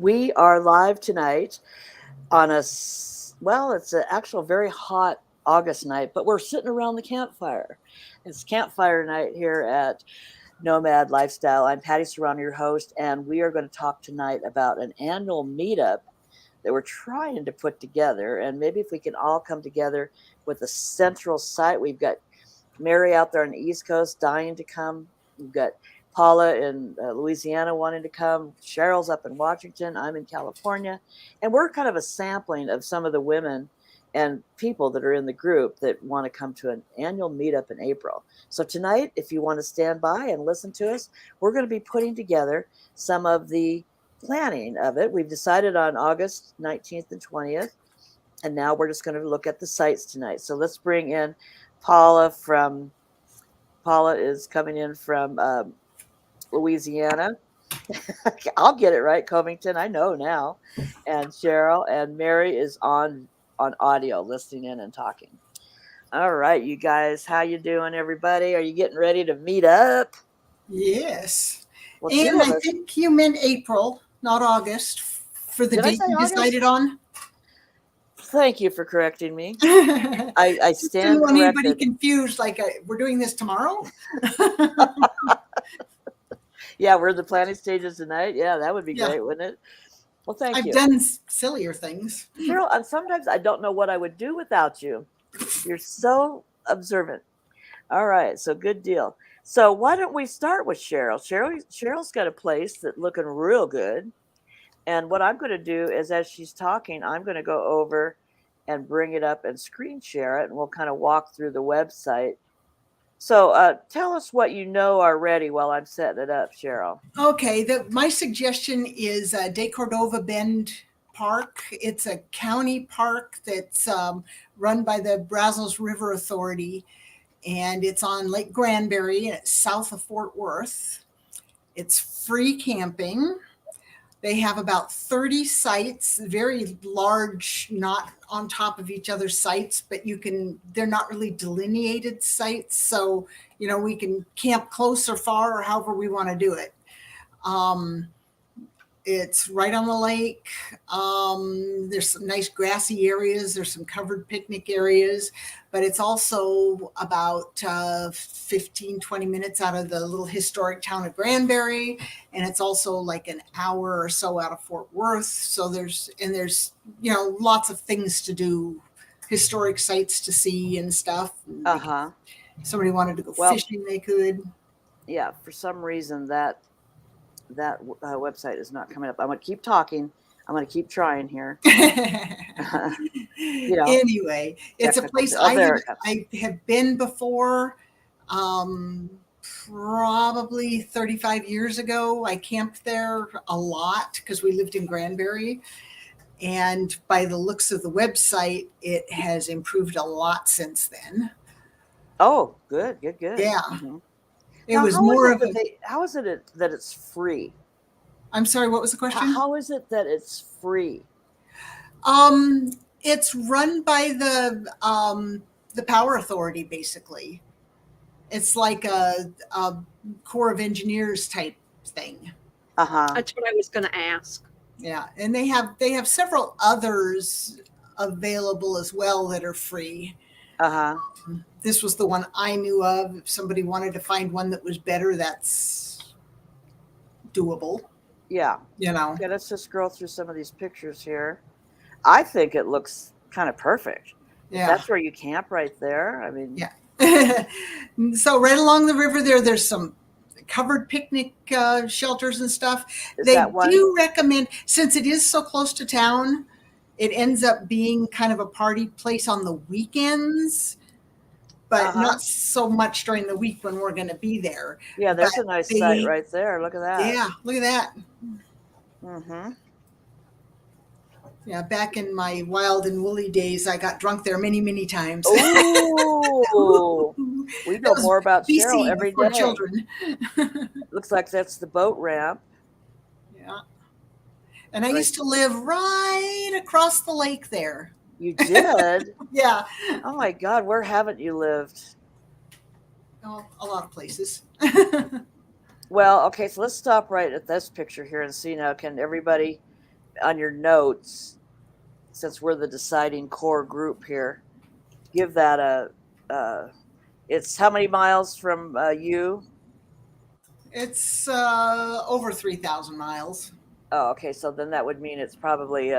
We are live tonight on well, it's an actual very hot August night, but we're sitting around the campfire. It's campfire night here at Nomad Lifestyle. I'm Patty Serrano, your host, and we are going to talk tonight about an annual meetup that we're trying to put together. And maybe if we can all come together with a central site. We've got Mary out there on the East Coast dying to come. We've got Paula in Louisiana wanting to come. Cheryl's up in Washington. I'm in California. And we're kind of a sampling of some of the women and people that are in the group that want to come to an annual meetup in April. So tonight, if you want to stand by and listen to us, we're going to be putting together some of the planning of it. We've decided on August 19th and 20th. And now we're just going to look at the sites tonight. So let's bring in Paula from Paula is coming in from Louisiana. I'll get it right, Covington. I know now. And Cheryl and Mary is on audio, listening in and talking. All right, you guys, how you doing, everybody? Are you getting ready to meet up? Yes. Well, And I think you meant April, not August, for the date you decided on. Thank you for correcting me. I stand didn't want corrected. anybody confused, like we're doing this tomorrow. Yeah, we're in the planning stages tonight. Yeah, that would be great, wouldn't it? Well, thank you. I've done sillier things. Cheryl, and sometimes I don't know what I would do without you. You're so observant. All right, so good deal. So why don't we start with Cheryl? Cheryl's got a place that's looking real good. And what I'm going to do is, as she's talking, I'm going to go over and bring it up and screen share it, and we'll kind of walk through the website. So tell us what you know already while I'm setting it up, Cheryl. Okay, my suggestion is De Cordova Bend Park. It's a county park that's run by the Brazos River Authority, and it's on Lake Granbury, and it's south of Fort Worth. It's free camping. They have about 30 sites, very large, not on top of each other's sites, but they're not really delineated sites. So, we can camp close or far or however we want to do it. It's right on the lake. There's some nice grassy areas. There's some covered picnic areas, but it's also about 15, 20 minutes out of the little historic town of Granbury. And it's also like an hour or so out of Fort Worth. So there's lots of things to do, historic sites to see and stuff. Uh-huh. Somebody wanted to go fishing, they could. Yeah, for some reason that website is not coming up. I'm going to keep talking. I'm going to keep trying here. Anyway, it's a place I have been before. Probably 35 years ago. I camped there a lot because we lived in Granbury. And by the looks of the website, it has improved a lot since then. Oh, good. Yeah. Mm-hmm. It was more of how is it that it's free? I'm sorry, what was the question? How is it that it's free? It's run by the Power Authority, basically. It's like a Corps of Engineers type thing. That's what I was going to ask. Yeah, and they have several others available as well that are free. This was the one I knew of. If somebody wanted to find one that was better, that's doable. Yeah. Okay, let's just scroll through some of these pictures here. I think it looks kind of perfect. Yeah. That's where you camp right there. I mean, yeah. So right along the river there's some covered picnic shelters and stuff. They do recommend, since it is so close to town, it ends up being kind of a party place on the weekends, but not so much during the week when we're going to be there. Yeah, there's a nice site right there. Look at that. Yeah, look at that. Mm-hmm. Yeah, back in my wild and woolly days, I got drunk there many, many times. Ooh, we know more about Cheryl every day. Children. Looks like that's the boat ramp. Yeah. And I used to live right across the lake there. You did? Yeah. Oh my God, where haven't you lived? Oh, a lot of places. Well, okay, so let's stop right at this picture here and see now. Can everybody on your notes, since we're the deciding core group here, give that it's how many miles from you? It's over 3,000 miles. Oh, okay. So then that would mean it's probably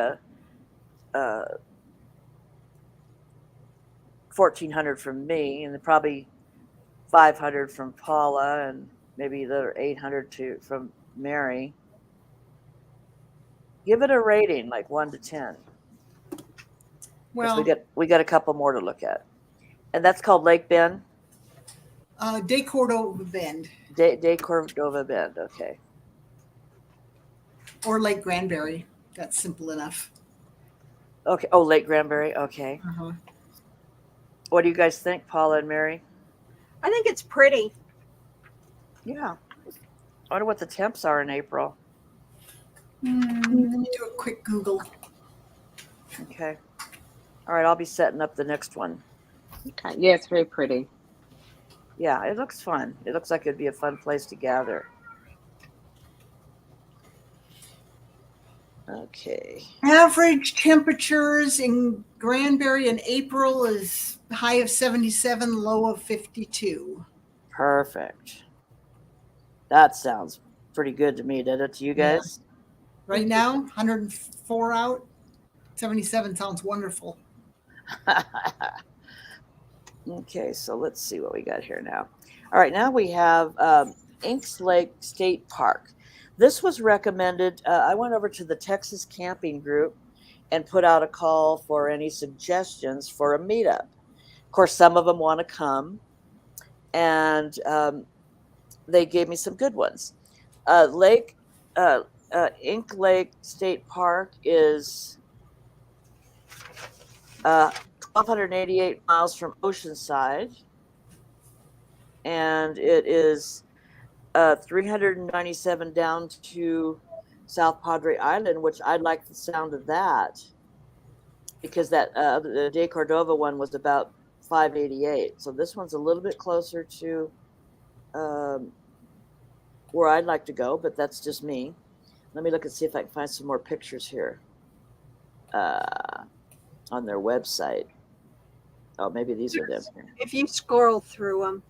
1,400 from me, and probably 500 from Paula, and maybe the 800 from Mary. Give it a rating, like 1 to 10. Well, we got a couple more to look at, and that's called Lake Bend. De Cordova Bend. De Cordova Bend. Okay. Or Lake Granbury. That's simple enough. Okay. Oh, Lake Granbury. Okay. Uh-huh. What do you guys think, Paula and Mary? I think it's pretty. Yeah. I wonder what the temps are in April. Let me do a quick Google. Okay. All right. I'll be setting up the next one. Okay. Yeah, it's very pretty. Yeah, it looks fun. It looks like it'd be a fun place to gather. Okay. Average temperatures in Granbury in April is high of 77, low of 52. Perfect. That sounds pretty good to me, did it to you guys? Yeah. Right now, 104 out. 77 sounds wonderful. Okay, so let's see what we got here now. All right, now we have Inks Lake State Park. This was recommended. I went over to the Texas Camping Group and put out a call for any suggestions for a meetup. Of course, some of them want to come, and they gave me some good ones. Ink Lake State Park is 1,288 miles from Oceanside, and it is 397 down to South Padre Island, which I like the sound of that, because that the De Cordova one was about 588. So this one's a little bit closer to where I'd like to go, but that's just me. Let me look and see if I can find some more pictures here on their website. Oh, maybe these are them. If you scroll through them.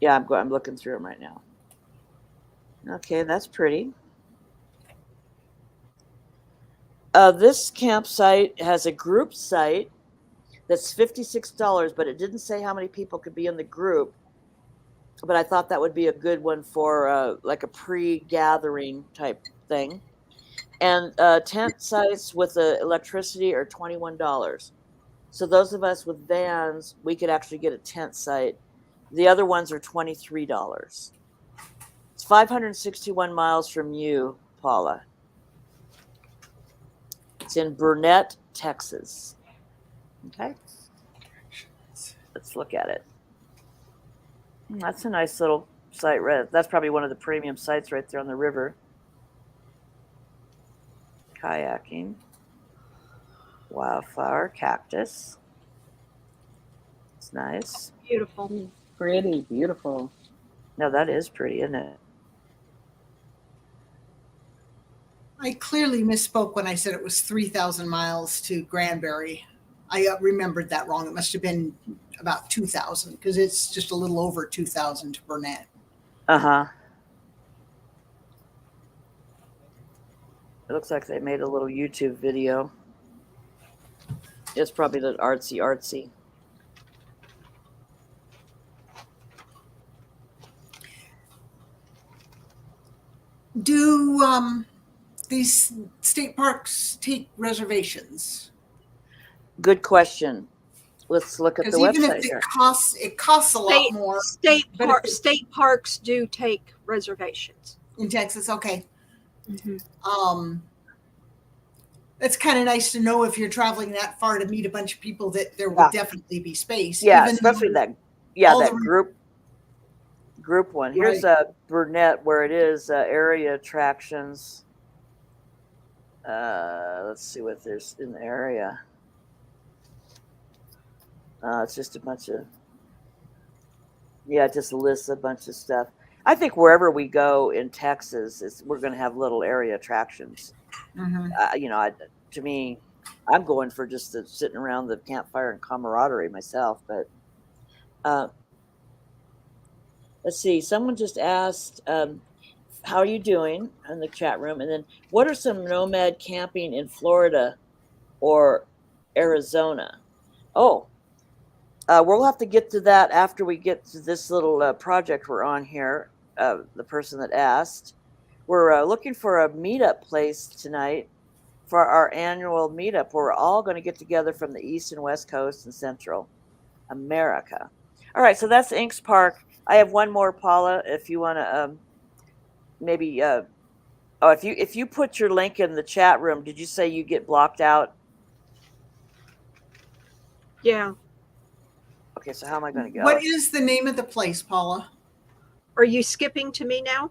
Yeah, I'm looking through them right now. Okay, that's pretty. This campsite has a group site that's $56, but it didn't say how many people could be in the group. But I thought that would be a good one for like a pre-gathering type thing. And tent sites with electricity are $21. So those of us with vans, we could actually get a tent site. The other ones are $23. It's 561 miles from you, Paula. It's in Burnett, Texas. Okay. Let's look at it. That's a nice little site. Right? That's probably one of the premium sites right there on the river. Kayaking. Wildflower, cactus. It's nice. Beautiful. Pretty, beautiful. No, that is pretty, isn't it? I clearly misspoke when I said it was 3,000 miles to Granbury. I remembered that wrong. It must have been about 2,000 because it's just a little over 2,000 to Burnett. Uh-huh. It looks like they made a little YouTube video. It's probably the artsy. Do these state parks take reservations? Good question. Let's look at the Because even website if here. it costs a lot more. State parks do take reservations In Texas, okay. Mm-hmm. It's kind of nice to know if you're traveling that far to meet a bunch of people that there will definitely be space. Yeah, especially that group one. Here's Burnett, where it is area attractions. Let's see what there's in the area. It's just a bunch of, it just lists a bunch of stuff. I think wherever we go in Texas, we're going to have little area attractions. Mhm. To me, I'm going for just the sitting around the campfire and camaraderie myself. But uh, let's see. Someone just asked, "How are you doing?" in the chat room, and then what are some nomad camping in Florida or Arizona? Oh, we'll have to get to that after we get to this little project we're on here. The person that asked, we're looking for a meetup place tonight for our annual meetup. We're all going to get together from the East and West Coast and Central America. All right, so that's Inks Park. I have one more, Paula, if you want to maybe. Oh, if you put your link in the chat room, did you say you get blocked out? Yeah. Okay, so how am I going to What go? is the name of the place, Paula? Are you skipping to me now?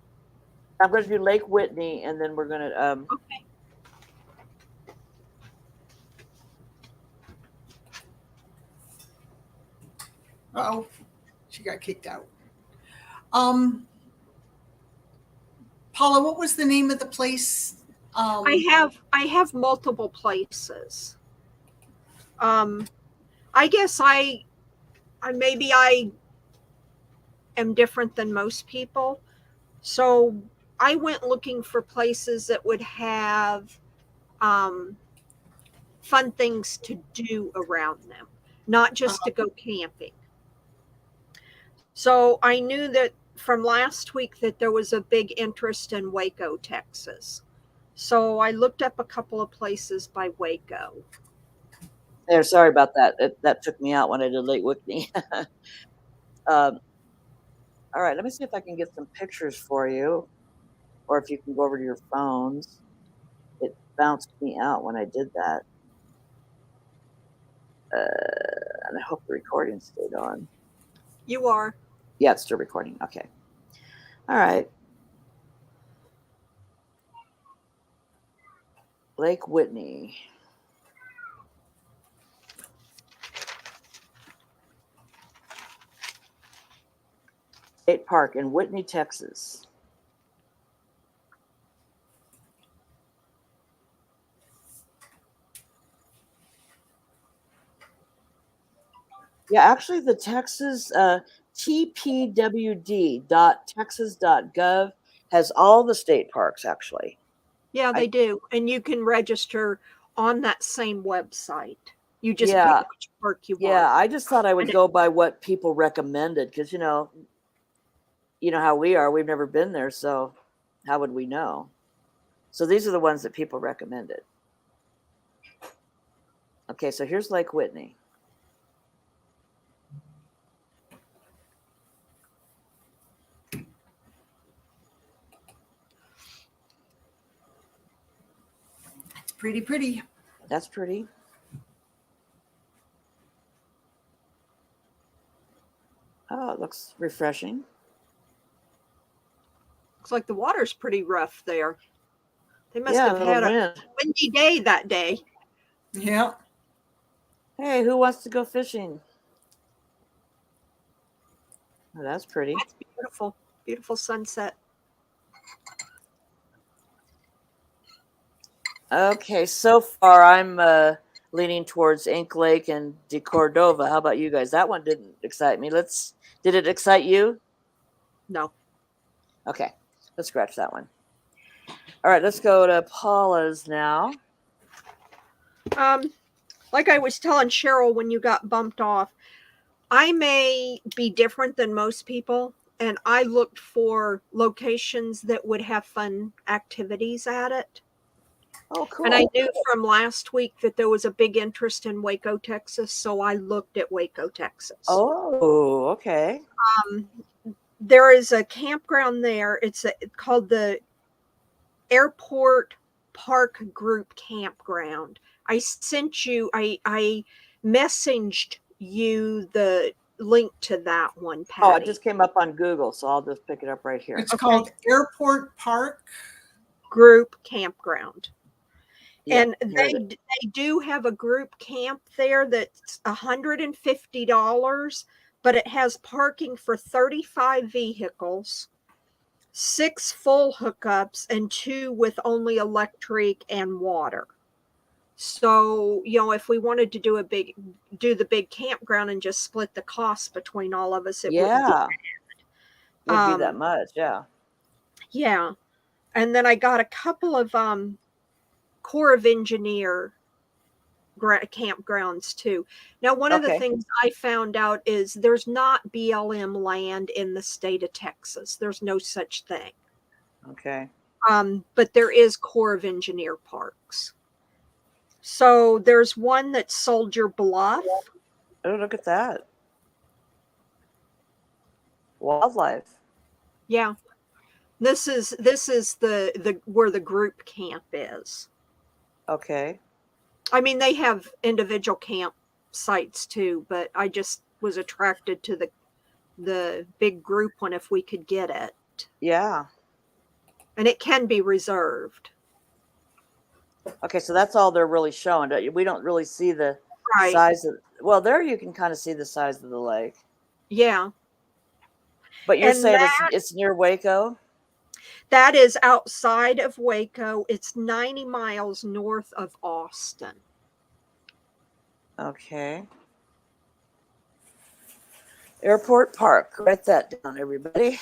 I'm going to do Lake Whitney, and then we're going to. Okay. Oh, she got kicked out. Paula, what was the name of the place? I have multiple places. I guess I am different than most people. So I went looking for places that would have um, fun things to do around them, not just to go camping. So I knew that from last week that there was a big interest in Waco, Texas. So I looked up a couple of places by Waco. There, sorry about that. That took me out when I did Lake Whitney. um, all right, let me see if I can get some pictures for you, or if you can go over to your phones. It bounced me out when I did that. And I hope the recording stayed on. You are. Yeah, it's still recording. Okay. All right. Lake Whitney. State Park in Whitney, Texas. Yeah, actually, the Texas tpwd.texas.gov has all the state parks, actually. Yeah, I, they do. And you can register on that same website. You just pick yeah, which park you want. yeah. I just thought I would And go by what people recommended because, you know how we are. We've never been there, so how would we know? So these are the ones that people recommended. Okay, so here's Lake Whitney. It's pretty, pretty. That's pretty. Oh, it looks refreshing. looks like the water's pretty rough there. They must Yeah, a have little had a wind. windy day that day. Yeah. Hey, who wants to go fishing? Oh, that's pretty. That's beautiful. Beautiful sunset. Okay, so far I'm leaning towards Ink Lake and De Cordova. How about you guys? That one didn't excite me. Did it excite you? No. Okay, let's scratch that one. All right, let's go to Paula's now. Like I was telling Cheryl when you got bumped off, I may be different than most people, and I looked for locations that would have fun activities at it. Oh, And I cool. knew from last week that there was a big interest in Waco, Texas, so I looked at Waco, Texas. Oh, okay. Um, there is a campground there. It's called the Airport Park Group Campground. I messaged you the link to that one, Oh, it Patty. just came up on Google, so I'll just pick it up right here. It's Okay. called Airport Park. Group Campground. Yeah, And here it is. they do have a group camp there that's $150, but it has parking for 35 vehicles. 6 full hookups, and 2 with only electric and water. So, if we wanted to do the big campground and just split the cost between all of us, it wouldn't be. Yeah. Wouldn't be that Um, much. Yeah. yeah. And then I got a couple of Corps of Engineer campgrounds too. Now, one of the Okay. things I found out is there's not BLM land in the state of Texas. There's no such thing. Okay. But there is Corps of Engineer parks. So there's one that's Soldier Bluff. Oh, look at that. Wildlife. Yeah. This is the where the group camp is. Okay. I mean, they have individual camp sites too, but I just was attracted to the big group one if we could get it. Yeah. And it can be reserved. Okay, so that's all they're really showing. We don't really see the Right. size of. Well, there you can kind of see the size of the lake. Yeah. But you're And saying it's near Waco? that is outside of Waco. It's 90 miles north of Austin. Okay. Airport Park. Write that down, everybody.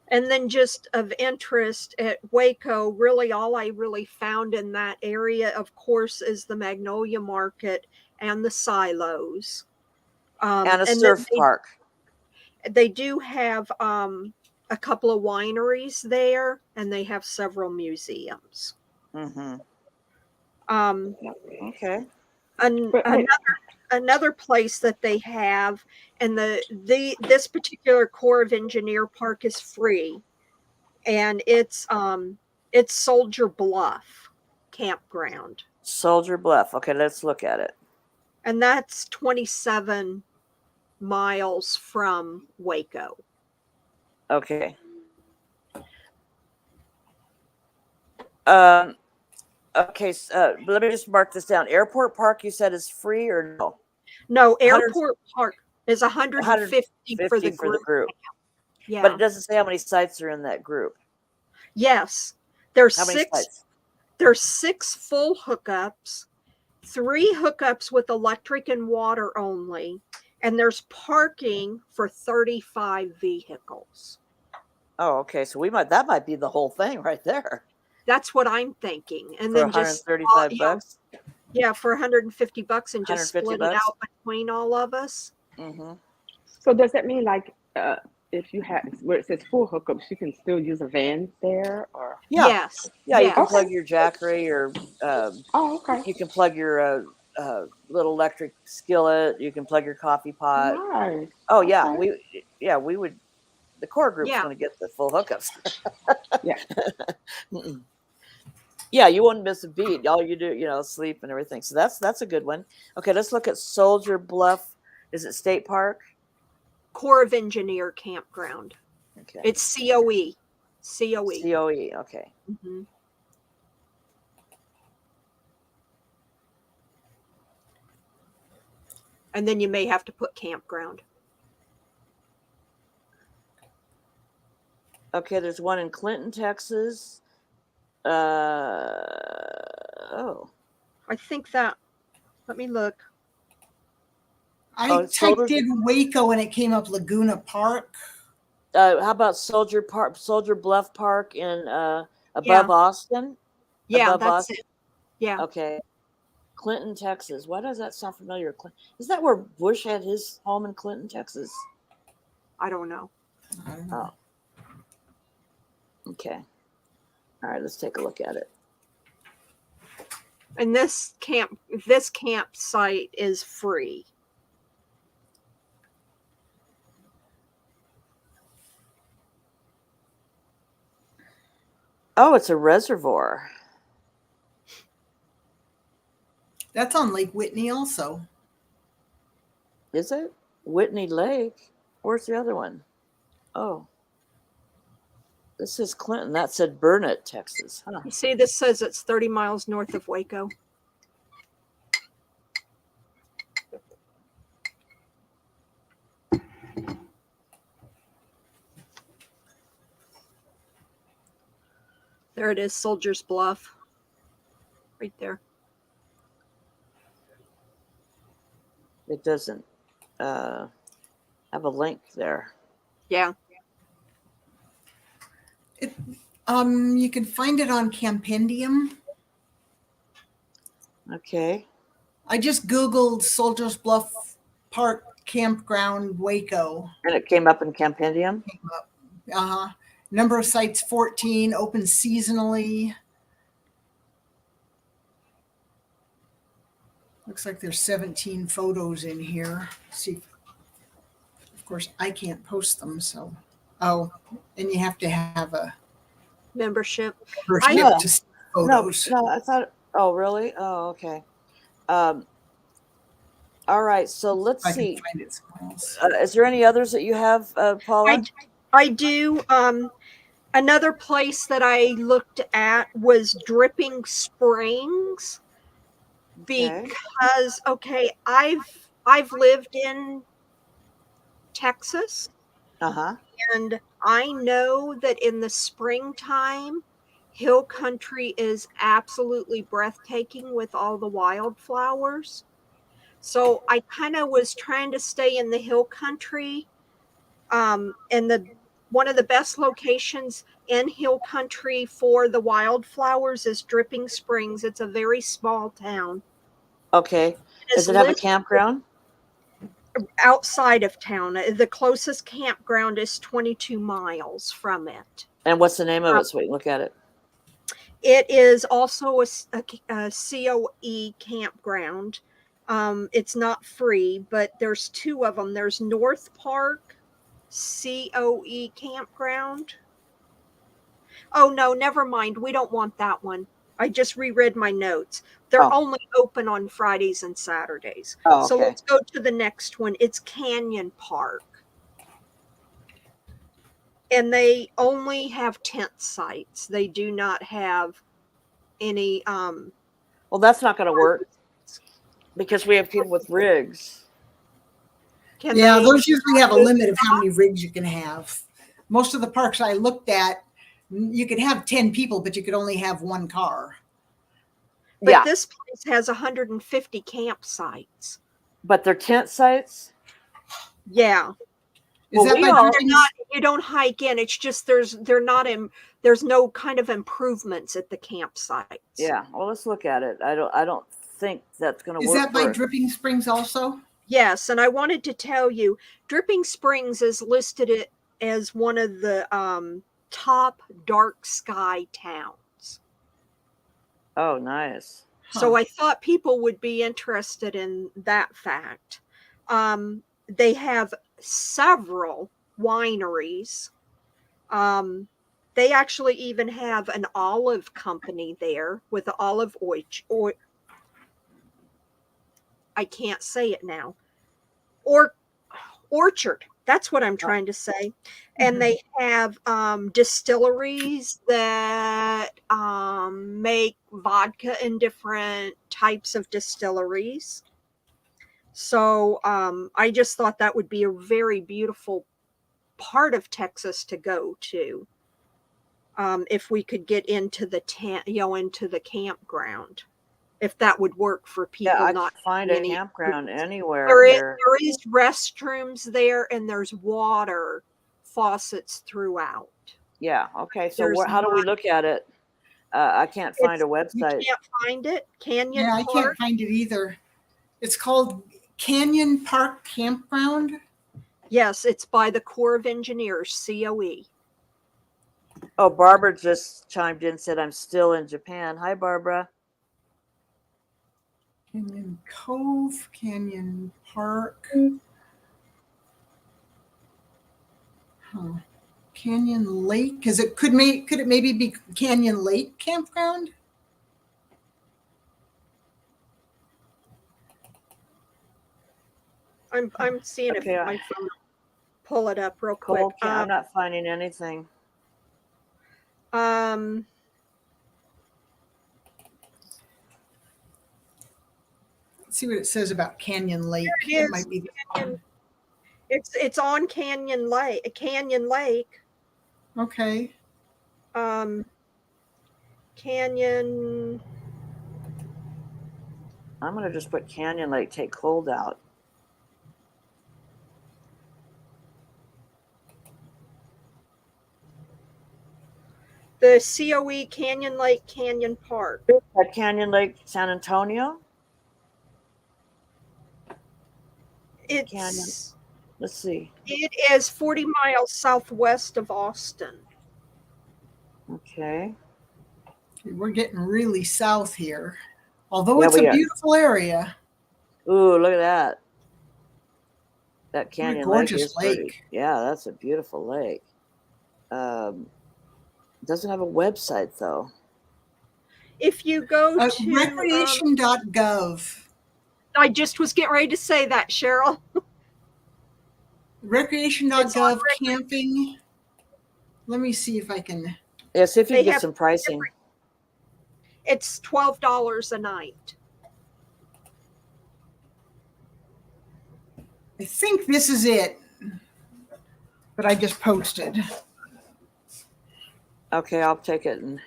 And then just of interest at Waco, really all I really found in that area, of course, is the Magnolia Market and the silos. And a And surf then park. they do have a couple of wineries there, and they have several museums. Mm-hmm. Okay. Another place that they have, and this particular Corps of Engineer park is free, and it's Soldier Bluff campground, Soldier Bluff. Okay, let's look at it. and that's 27 miles from Waco. Okay. Okay, let me just mark this down. Airport Park, you said, is free or no? No, Airport Park is 150 for the group. Yeah. But it doesn't say how many sites are in that group. Yes. There's How many sites? There's 6 full hookups, 3 hookups with electric and water only, and there's parking for 35 vehicles. Oh, okay. So that might be the whole thing right there. That's what I'm thinking. And For then just $135. Yeah, for $150 and just split it $150? out between all of us. Mm-hmm. So does that mean like if you have where it says full hookups, you can still use a van there, or? Yeah. Yes. Yeah, you can Yes. plug your Jackery, or Oh, okay. you can plug your little electric skillet. You can plug your coffee pot. Nice. Oh yeah, Okay. we would. The core group's Yeah. going to get the full hookups. Yeah. Yeah, you won't miss a beat. All you do, sleep and everything. So that's a good one. Okay, let's look at Soldier Bluff. Is it State Park? Corps of Engineer campground. Okay. It's COE. COE. COE. Okay. Mm-hmm. And then you may have to put campground. Okay, there's one in Clinton, Texas. Oh. I think that. Let me look. I typed in Waco and it came up Laguna Park. How about Soldier Bluff Park in above Austin? Yeah, above that's Austin? it. Yeah. Okay. Clinton, Texas. Why does that sound familiar? Is that where Bush had his home in Clinton, Texas? I don't know. Oh. Okay. All right, let's take a look at it. And this campsite is free. Oh, it's a reservoir. That's on Lake Whitney also. Is it? Whitney Lake? Where's the other one? Oh. This is Clinton. That said Burnett, Texas. Huh. You see, this says it's 30 miles north of Waco. There it is, Soldier's Bluff. Right there. It doesn't have a link there. Yeah. You can find it on Campendium. Okay. I just Googled Soldiers Bluff Park Campground Waco. And it came up in Campendium. Number of sites 14, open seasonally. Looks like there's 17 photos in here. See, of course, I can't post them, so. Oh, and you have to have a Membership. membership to see photos. No, I thought. Oh, really? Oh, okay. All right. So let's I can see. find it somewhere else. Is there any others that you have, Paula? I do. Another place that I looked at was Dripping Springs because I've lived in Texas, and I know that in the springtime, hill country is absolutely breathtaking with all the wildflowers. So I kind of was trying to stay in the hill country, and one of the best locations in hill country for the wildflowers is Dripping Springs. It's a very small town. Okay. Does it have a campground? Outside of town. The closest campground is 22 miles from it. And what's the name of it so we can look at it? It is also a COE campground. It's not free, but there's two of them. There's North Park COE campground. Oh, no, never mind. We don't want that one. I just reread my notes. They're only open on Fridays and Saturdays. Oh, okay. So let's go to the next one. It's Canyon Park. And they only have tent sites. They do not have any. Well, that's not going to work because we have people with rigs. Those usually have a limit of how many rigs you can have. Most of the parks I looked at, you could have 10 people, but you could only have one car. But this place has 150 campsites. But they're tent sites? Yeah. Is that you don't hike in. It's just there's no kind of improvements at the campsites. Yeah. Well, let's look at it. I don't think that's going to work. Is that by Dripping Springs also? Yes, and I wanted to tell you, Dripping Springs is listed as one of the top dark sky towns. Oh, nice. So I thought people would be interested in that fact. They have several wineries. They actually even have an olive company there with the olive oil. I can't say it now. Orchard. That's what I'm trying to say. And they have distilleries that make vodka in different types of distilleries. So I just thought that would be a very beautiful part of Texas to go to if we could get into the into the campground. If that would work for people. Yeah, I not can find a campground anywhere. There is restrooms there, and there's water faucets throughout. Yeah. Okay. So how do we look at it? I can't find a website. You can't find it. Canyon Park? I can't find it either. It's called Canyon Park Campground. Yes, it's by the Corps of Engineers, COE. Oh, Barbara just chimed in and said, I'm still in Japan. Hi, Barbara. Canyon Cove, Canyon Park. Canyon Lake. Could it maybe be Canyon Lake Campground? I'm seeing if my phone pull it up real quick. Okay, I'm not finding anything. Let's see what it says about Canyon Lake. It might be it's on Canyon Lake. Okay. Canyon. I'm going to just put Canyon Lake, take cold out. The COE Canyon Lake Canyon Park. At Canyon Lake, San Antonio. It's Canyon. Let's see. It is 40 miles southwest of Austin. Okay. We're getting really south here, although Yeah, it's we a are. beautiful area. Ooh, look at that. That What a Canyon Lake gorgeous is pretty. lake. Yeah, that's a beautiful lake. Doesn't have a website though. If you go to, Recreation.gov. I just was getting ready to say that, Cheryl. It's on Recreation.gov camping. Let me see if I can. Yeah, see if you They can get have some pricing. It's $12 a night. I think this is it that I just posted. Okay, I'll take it and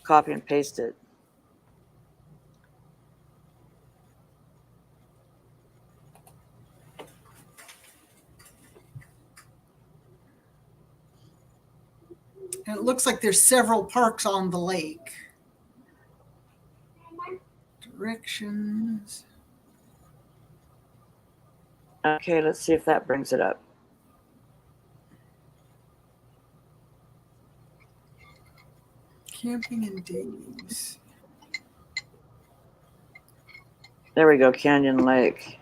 copy and paste it. And it looks like there's several parks on the lake. Directions. Okay, let's see if that brings it up. Camping and days. There we go, Canyon Lake.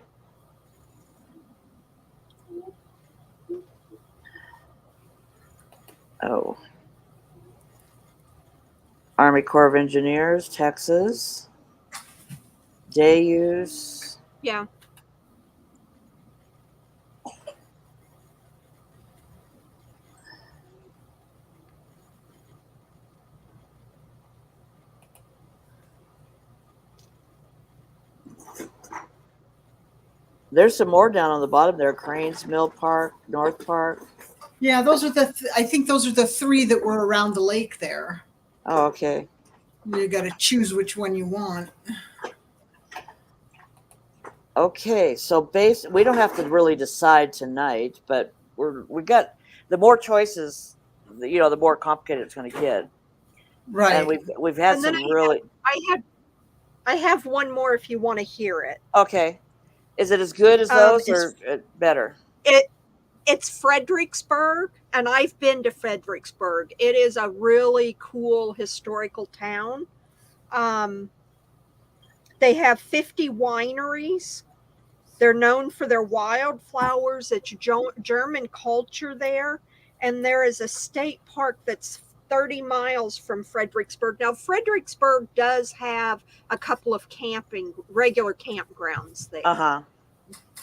Oh. Army Corps of Engineers, Texas. Day use. Yeah. There's some more down on the bottom there. Cranes Mill Park, North Park. Yeah, those are I think those are the three that were around the lake there. Oh, okay. You got to choose which one you want. Okay, so we don't have to really decide tonight, but we got the more choices, the more complicated it's going to get. Right. And we've had And then some really I have one more if you want to hear it. okay. Is it as good as those or better? It's Fredericksburg, and I've been to Fredericksburg. It is a really cool historical town. They have 50 wineries. They're known for their wildflowers. It's German culture there. And there is a state park that's 30 miles from Fredericksburg. Now, Fredericksburg does have a couple of regular campgrounds there. Uh-huh.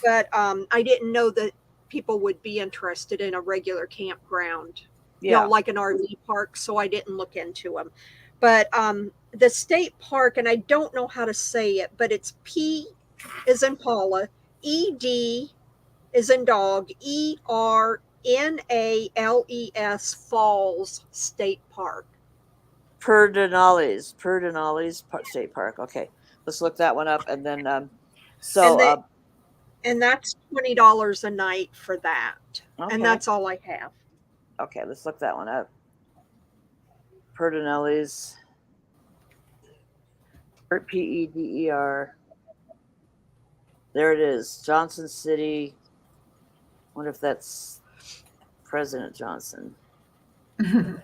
But I didn't know that people would be interested in a regular campground, Yeah. like an RV park, so I didn't look into them. But the state park, and I don't know how to say it, but it's P is in Paula, ED is in dog, ERNALES Falls State Park. Pedernales State Park. Okay, let's look that one up, and then and that's $20 a night for that, okay. And that's all I have. Okay, let's look that one up. Pedernales, PEDER. There it is, Johnson City. Wonder if that's President Johnson. Come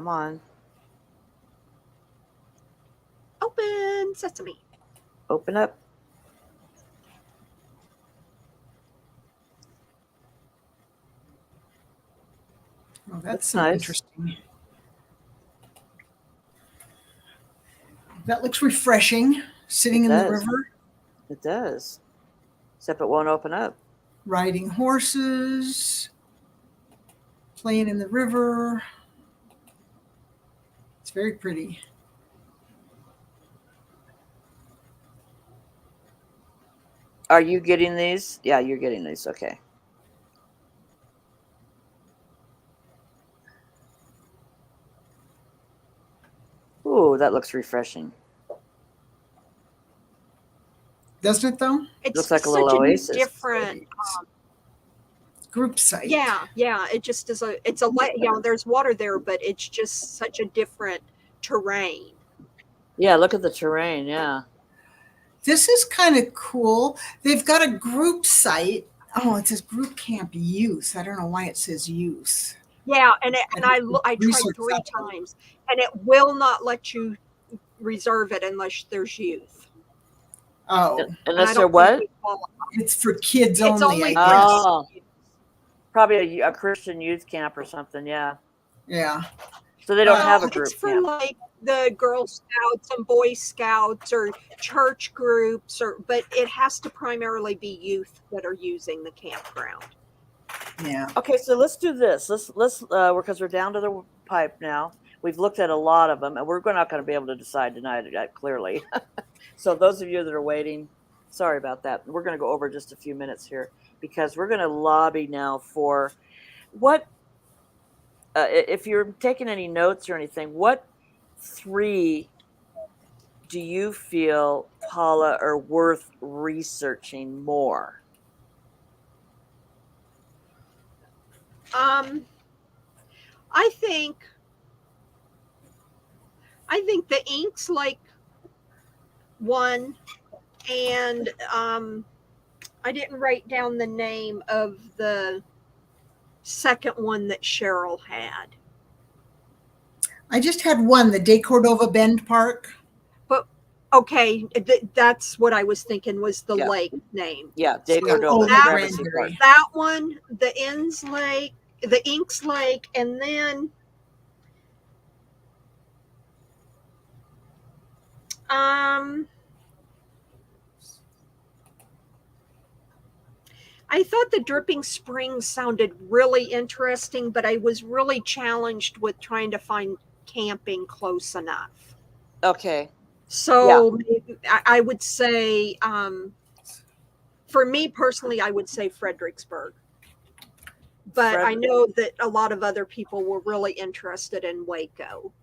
on. Open sesame. Open up. Oh, that's nice. Interesting. That looks refreshing, sitting in the river. It does. Except it won't open up. Riding horses, playing in the river. It's very pretty. Are you getting these? Yeah, you're getting these. Okay. Ooh, that looks refreshing. Doesn't it though? It's Looks like a little such oasis. different. Group site. Yeah, it just is there's water there, but it's just such a different terrain. Yeah, look at the terrain. Yeah. This is kind of cool. They've got a group site. Oh, it says group camp use. I don't know why it says use. Yeah, and I tried Research 3 that. times, and it will not let you reserve it unless there's youth. Oh, And Unless I they're don't think what? we qualify. it's for kids It's only, only I for guess. Oh. kids. Probably a Christian youth camp or something. Yeah. Yeah. So they don't Well, have a It's group for camp. like the Girl Scouts and Boy Scouts or church groups, but it has to primarily be youth that are using the campground. Yeah. Okay, so let's do this. Let's because we're down to the pipe now. We've looked at a lot of them, and we're not going to be able to decide tonight, clearly. So those of you that are waiting, sorry about that. We're going to go over just a few minutes here because we're going to lobby now for what, if you're taking any notes or anything, what 3 do you feel, Paula, are worth researching more? I think the Inks like one, and I didn't write down the name of the second one that Cheryl had. I just had one, the De Cordova Bend Park. But okay, that's what I was thinking was the Yeah. lake name. Yeah, De So Cordova, that- Gramercy Park. That one, the Inns Lake, the Inks Lake, and then I thought the Dripping Springs sounded really interesting, but I was really challenged with trying to find camping close enough. Okay. So I would say, for me personally, I would say Fredericksburg. But I know that a lot of other people were really interested in Waco.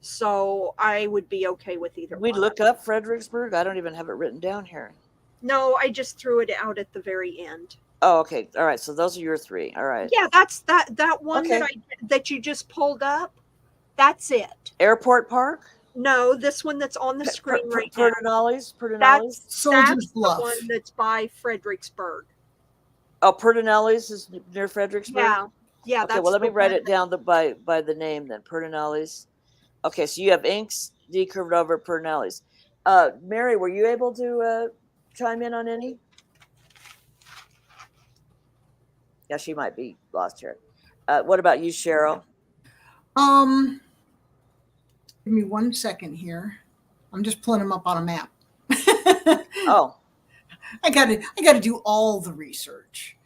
So I would be okay with either We one. look up Fredericksburg. I don't even have it written down here. No, I just threw it out at the very end. Oh, okay. All right. So those are your 3. All right. Yeah, that's that one Okay. that you just pulled up. That's it. Airport Park. No, this one that's on the screen right now. Perdinelli's. That's Soldier's the Bluff. one that's by Fredericksburg. Oh, Perdinelli's is near Fredericksburg. Yeah. Okay. That's Well, let me the write one it down by the name then. Perdinelli's. Okay. So you have Inks, De Cordova, Perdinelli's. Mary, were you able to chime in on any? Yeah, she might be lost here. What about you, Cheryl? Give me 1 second here. I'm just pulling them up on a map. Oh, I gotta do all the research.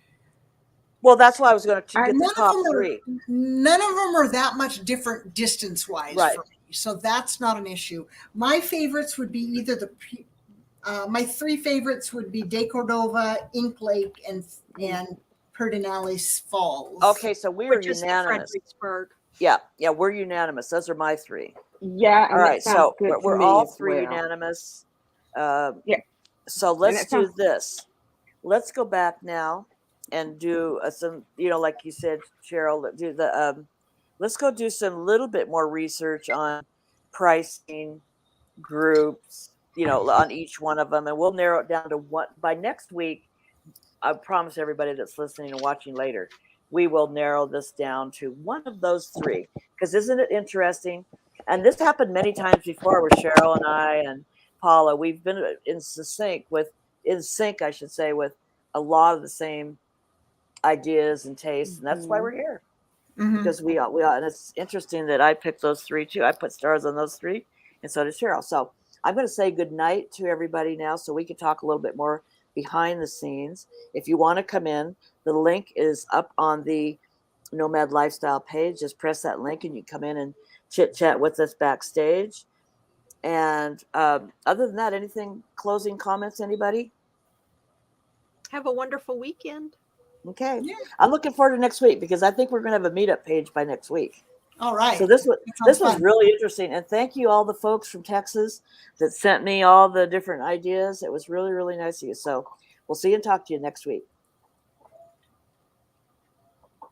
well, that's why I was going to get the None top of them 3. None of them are that much different distance wise Right. for me, so that's not an issue. My favorites would be either my 3 favorites would be De Cordova, Ink Lake, and Perdinelli's Falls. Okay, so we are which is unanimous. Fredericksburg. Yeah, we're unanimous. Those are my 3. Yeah, and All right, that sounds so good to we're me all as 3 well. unanimous. Yeah. So let's that do sounds- this. Let's go back now and do some, like you said, Cheryl, do the. Let's go do some little bit more research on pricing, groups, on each one of them, and we'll narrow it down to one by next week. I promise everybody that's listening and watching later, we will narrow this down to one of those 3. Because isn't it interesting? And this happened many times before with Cheryl and I and Paula. We've been in sync, I should say, with a lot of the same ideas and tastes, and that's why we're here. Because we are, and it's interesting that I picked those 3 too. I put stars on those 3, and so did Cheryl. So I'm going to say good night to everybody now, so we can talk a little bit more behind the scenes. If you want to come in, the link is up on the Nomad Lifestyle page. Just press that link, and you come in and chit chat with us backstage. And other than that, anything closing comments? Anybody? Have a wonderful weekend. Okay. Yeah. I'm looking forward to next week because I think we're going to have a meetup page by next week. All right. So this That was sounds fun. really interesting, and thank you all the folks from Texas that sent me all the different ideas. It was really, really nice of you. So we'll see you and talk to you next week.